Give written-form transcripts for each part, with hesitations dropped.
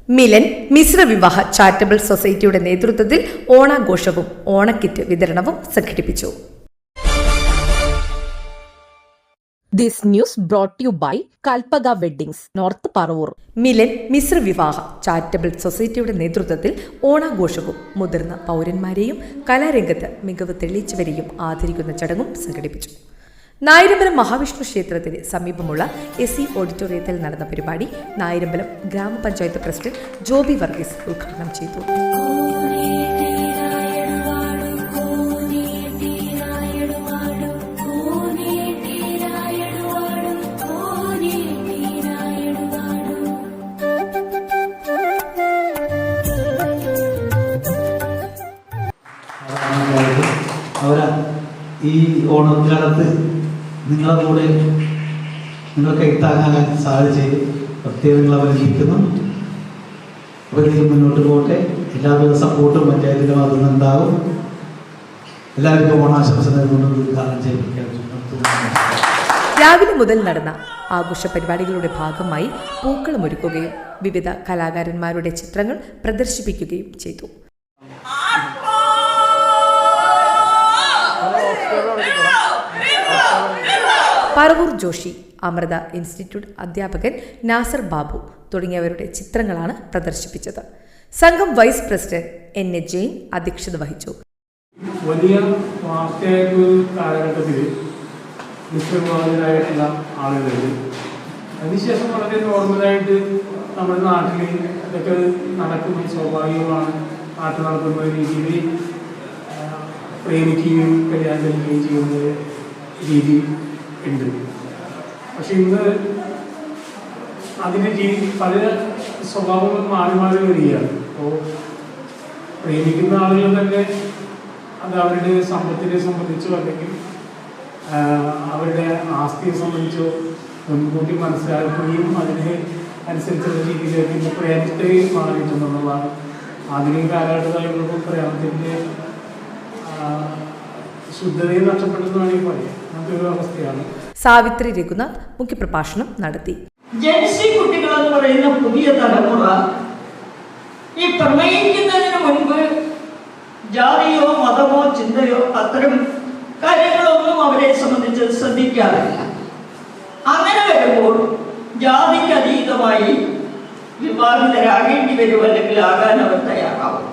മിലൻ മിശ്ര വിവാഹ ചാരിറ്റബിൾ സൊസൈറ്റിയുടെ നേതൃത്വത്തിൽ ഓണാഘോഷവും ഓണക്കിറ്റ് വിതരണവും സംഘടിപ്പിച്ചു. This news brought to you by Kalpaga Weddings, North Paravoor. Milan Mishra വിവാഹ ചാരിറ്റബിൾ സൊസൈറ്റിയുടെ നേതൃത്വത്തിൽ ഓണാഘോഷവും മുതിർന്ന പൗരന്മാരെയും കലാരംഗത്ത് മികവ് തെളിയിച്ചവരെയും ആദരിക്കുന്ന ചടങ്ങും സംഘടിപ്പിച്ചു. നായരമ്പലം മഹാവിഷ്ണു ക്ഷേത്രത്തിന് സമീപമുള്ള SE ഓഡിറ്റോറിയത്തിൽ നടന്ന പരിപാടി നായരമ്പലം ഗ്രാമപഞ്ചായത്ത് പ്രസിഡന്റ് ജോബി വർഗീസ് ഉദ്ഘാടനം ചെയ്തു. ഈ ഓണക്കാലത്ത് നിങ്ങളെ കൂടെ നിങ്ങൾക്ക് എത്താൻ സാധിച്ചത് പ്രത്യേകം നിങ്ങൾ അഭിനന്ദിക്കുന്നു. അവരിലേക്ക് മുന്നോട്ട് പോകട്ടെ. എല്ലാവരും സപ്പോർട്ടും പഞ്ചായത്തിൻ്റെ ഭാഗത്തു നിന്നുണ്ടാകും. എല്ലാവർക്കും ഓണാശംസ നൽകുന്നത് ഉദ്ഘാടനം ചെയ്യിപ്പിക്കാൻ. രാവിലെ മുതൽ നടന്ന ആഘോഷ പരിപാടികളുടെ ഭാഗമായി പൂക്കളമൊരുക്കുകയും വിവിധ കലാകാരന്മാരുടെ ചിത്രങ്ങൾ പ്രദർശിപ്പിക്കുകയും ചെയ്തു. പറവൂർ ജോഷി, അമൃത ഇൻസ്റ്റിറ്റ്യൂട്ട് അധ്യാപകൻ നാസർ ബാബു തുടങ്ങിയവരുടെ ചിത്രങ്ങളാണ് പ്രദർശിപ്പിച്ചത്. സംഘം വൈസ് പ്രസിഡന്റ് NA ജെയിൻ അധ്യക്ഷത വഹിച്ചു. വലിയ വാർത്തയായിട്ടുള്ള കാലഘട്ടത്തിൽ നിശ്ചയബോധരായിട്ടുള്ള ആളുകളിൽ അതിനുശേഷം വളരെ നോർമലായിട്ട് നമ്മുടെ നാട്ടിൽ ഇതൊക്കെ നടക്കുന്ന സ്വാഭാവികമാണ്. നാട്ടിൽ നടക്കുന്ന രീതിയിൽ പ്രേമിക്കുകയും കല്യാണം കഴിക്കുകയും ചെയ്യുന്ന രീതി ഉണ്ട്. പക്ഷെ ഇന്ന് അതിൻ്റെ പല സ്വഭാവങ്ങൾ മാറി മാറി വരികയാണ്. അപ്പോൾ പ്രേമിക്കുന്ന ആളുകൾ തന്നെ അത് അവരുടെ സമ്പത്തിനെ സംബന്ധിച്ചോ അല്ലെങ്കിൽ അവരുടെ ആസ്തിയെ സംബന്ധിച്ചോ മുൻകൂട്ടി മനസ്സിലാക്കുകയും അതിന് അനുസരിച്ചുള്ള രീതിയിലേക്ക് ഇന്ന് പ്രേമത്തെ മാറിയിട്ടുണ്ടെന്നുള്ളതാണ്. ആധുനിക കാലഘട്ടത്തിലുള്ള പ്രേമത്തിൻ്റെ ശുദ്ധതയെ നഷ്ടപ്പെടുന്നതാണ് ഈ പറയാം. അതൊരു അവസ്ഥയാണ്. സാവിത്രി രഘുനാഥ് മുഖ്യപ്രഭാഷണം നടത്തി. ജൻസി കുട്ടികൾ എന്ന് പറയുന്ന പുതിയ തലമുറ ഈ പ്രണയിക്കുന്നതിന് മുൻപ് ജാതിയോ മതമോ ചിന്തയോ അത്തരം കാര്യങ്ങളൊന്നും അവരെ സംബന്ധിച്ച് ശ്രദ്ധിക്കാറില്ല. അങ്ങനെ വരുമ്പോൾ ജാതിക്ക് അതീതമായി വിവാഹിതരാകേണ്ടി വരും, അല്ലെങ്കിൽ ആകാൻ അവർ തയ്യാറാവും.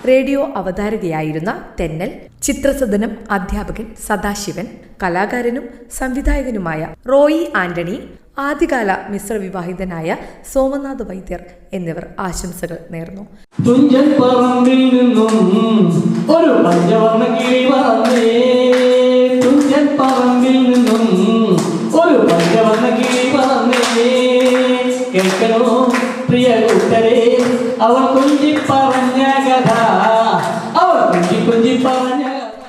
റേഡിയോ അവതാരകയായിരുന്ന തെന്നൽ, ചിത്രസദനം അധ്യാപകൻ സദാശിവൻ, കലാകാരനും സംവിധായകനുമായ റോയി ആന്റണി, ആദ്യകാല മിശ്ര വിവാഹിതനായ സോമനാഥ് വൈദ്യർ എന്നിവർ ആശംസകൾ നേർന്നു. തുഞ്ചൻ പറമ്പിൽ നിന്നും ഒരു പഞ്ചവർണ്ണ കിളി പറന്നേ, തുഞ്ചൻ പറമ്പിൽ നിന്നും ഒരു പഞ്ചവർണ്ണ കിളി പറന്നേ, കേൾക്കണോ പ്രിയ കൂട്ടരെ അവർ കൊഞ്ചി പറഞ്ഞ കഥ, അവർ കൊഞ്ചി പറഞ്ഞ.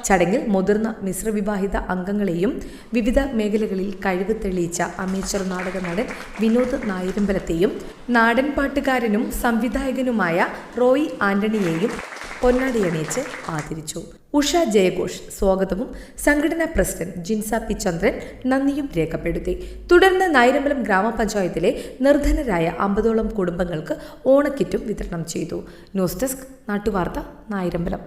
ചടങ്ങിൽ മുതിർന്ന മിശ്രവിവാഹിത അംഗങ്ങളെയും വിവിധ മേഖലകളിൽ കഴിവ് തെളിയിച്ച അമേച്ചർ നാടക നടൻ വിനോദ് നായരമ്പലത്തെയും നാടൻ പാട്ടുകാരനും സംവിധായകനുമായ റോയി ആന്റണിയെയും പൊന്നാടിയണിയിച്ച് ആദരിച്ചു. ഉഷ ജയഘോഷ് സ്വാഗതവും സംഘടനാ പ്രസിഡന്റ് ജിൻസ പി ചന്ദ്രൻ നന്ദിയും രേഖപ്പെടുത്തി. തുടർന്ന് നായരമ്പലം ഗ്രാമപഞ്ചായത്തിലെ നിർധനരായ 50ഓളം കുടുംബങ്ങൾക്ക് ഓണക്കിറ്റും വിതരണം ചെയ്തു. ന്യൂസ് ഡെസ്ക് നാട്ടുവാർത്ത, നായരമ്പലം.